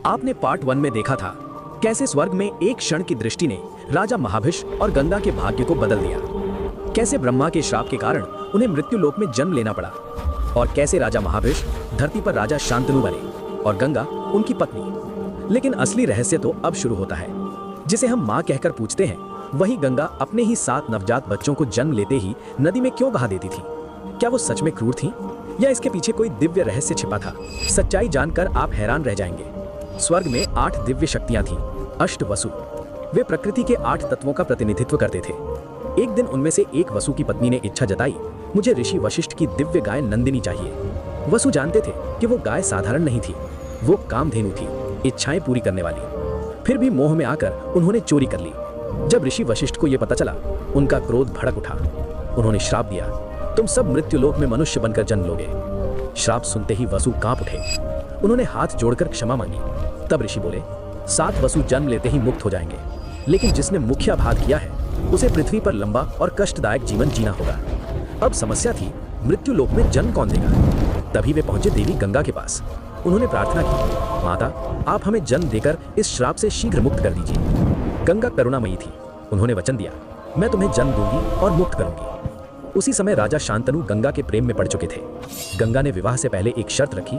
आपने पार्ट 1 में देखा था कैसे स्वर्ग में एक क्षण की दृष्टि ने राजा महाभिष और गंगा के भाग्य को बदल दिया। कैसे ब्रह्मा के श्राप के कारण उन्हें मृत्यु लोक में जन्म लेना पड़ा और कैसे राजा महाभिष धरती पर राजा शांतनु बने और गंगा उनकी पत्नी। लेकिन असली रहस्य तो अब शुरू होता है। जिसे हम माँ कहकर पूछते हैं वही गंगा अपने ही 7 नवजात बच्चों को जन्म लेते ही नदी में क्यों बहा देती थी। क्या वो सच में क्रूर थी या इसके पीछे कोई दिव्य रहस्य छिपा था? सच्चाई जानकर आप हैरान रह जाएंगे। स्वर्ग में 8 दिव्य शक्तियां थीं, अष्ट वसु। वे प्रकृति के 8 तत्वों का प्रतिनिधित्व करते थे। एक दिन उनमें से एक वसु की पत्नी ने इच्छा जताई, मुझे ऋषि वशिष्ठ की दिव्य गाय नंदिनी चाहिए। वसु जानते थे कि वो गाय साधारण नहीं थी, वो कामधेनु थी, इच्छाएं पूरी करने वाली। फिर भी मोह में आकर उन्होंने चोरी कर ली। जब ऋषि वशिष्ठ को यह पता चला, उनका क्रोध भड़क उठा। उन्होंने श्राप दिया, तुम सब मृत्युलोक में मनुष्य बनकर जन्म लोगे। श्राप सुनते ही वसु कांप उठे। उन्होंने हाथ जोड़कर क्षमा मांगी। तब ऋषि बोले, 7 वसु जन्म लेते ही मुक्त हो जाएंगे, लेकिन जिसने मुख्य अपराध किया है उसे पृथ्वी पर लंबा और कष्टदायक जीवन जीना होगा। अब समस्या थी, मृत्यु लोक में जन्म कौन देगा? तभी वे पहुंचे देवी गंगा के पास। उन्होंने प्रार्थना की, माता आप हमें जन्म देकर इस श्राप से शीघ्र मुक्त कर दीजिए। गंगा करुणामयी थी। उन्होंने वचन दिया, मैं तुम्हें जन्म दूंगी और मुक्त करूंगी। उसी समय राजा शांतनु गंगा के प्रेम में पड़ चुके थे। गंगा ने विवाह से पहले एक शर्त रखी,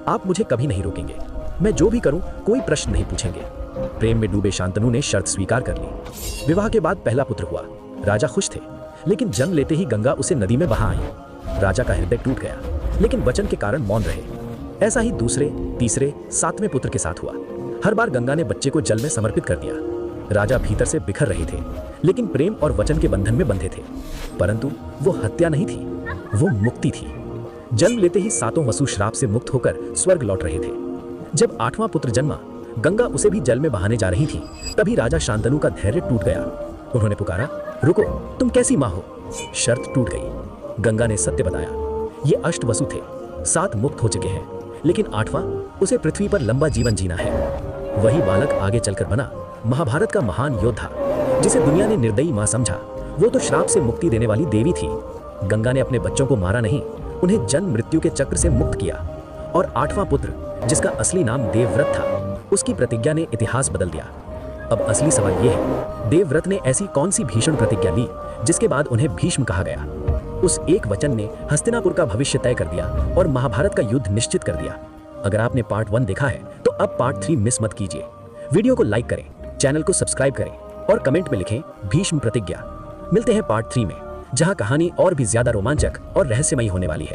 आप मुझे कभी नहीं रोकेंगे, मैं जो भी करूं कोई प्रश्न नहीं पूछेंगे। प्रेम में डूबे शांतनु ने शर्त स्वीकार कर ली। विवाह के बाद पहला पुत्र हुआ। राजा खुश थे, लेकिन जन्म लेते ही गंगा उसे नदी में बहा आई। राजा का हृदय टूट गया, लेकिन वचन के कारण मौन रहे। ऐसा ही दूसरे, तीसरे, 7वें पुत्र के साथ हुआ। हर बार गंगा ने बच्चे को जल में समर्पित कर दिया। राजा भीतर से बिखर रहे थे, लेकिन प्रेम और वचन के बंधन में बंधे थे। परंतु वो हत्या नहीं थी, वो मुक्ति थी। जन्म लेते ही 7 वसु श्राप से मुक्त होकर स्वर्ग लौट रहे थे। जब 8वां पुत्र जन्मा, गंगा उसे भी जल में बहाने जा रही थी। तभी राजा शांतनु का धैर्य टूट गया। उन्होंने पुकारा, रुको, तुम कैसी मां हो? शर्त टूट गई। गंगा ने सत्य बताया, ये अष्ट वसु थे, 7 मुक्त हो चुके हैं, लेकिन 8वां उसे पृथ्वी पर लंबा जीवन जीना है। वही बालक आगे चलकर बना महाभारत का महान योद्धा, जिसे दुनिया ने निर्दयी मां समझा। वो तो श्राप से मुक्ति देने वाली देवी थी। गंगा ने अपने बच्चों को मारा नहीं, उन्हें जन्म मृत्यु के चक्र से मुक्त किया। और 8वां पुत्र, जिसका असली नाम देवव्रत था, उसकी प्रतिज्ञा ने इतिहास बदल दिया। अब असली सवाल यह है, देवव्रत ने ऐसी कौन सी भीषण प्रतिज्ञा ली जिसके बाद उन्हें भीष्म कहा गया? उस एक वचन ने हस्तिनापुर का भविष्य तय कर दिया और महाभारत का युद्ध निश्चित कर दिया। अगर आपने पार्ट 1 देखा है तो अब पार्ट 3 मिस मत कीजिए। वीडियो को लाइक करें, चैनल को सब्सक्राइब करें और कमेंट में लिखें भीष्म प्रतिज्ञा। मिलते हैं पार्ट 3 में, जहां कहानी और भी ज्यादा रोमांचक और रहस्यमयी होने वाली है।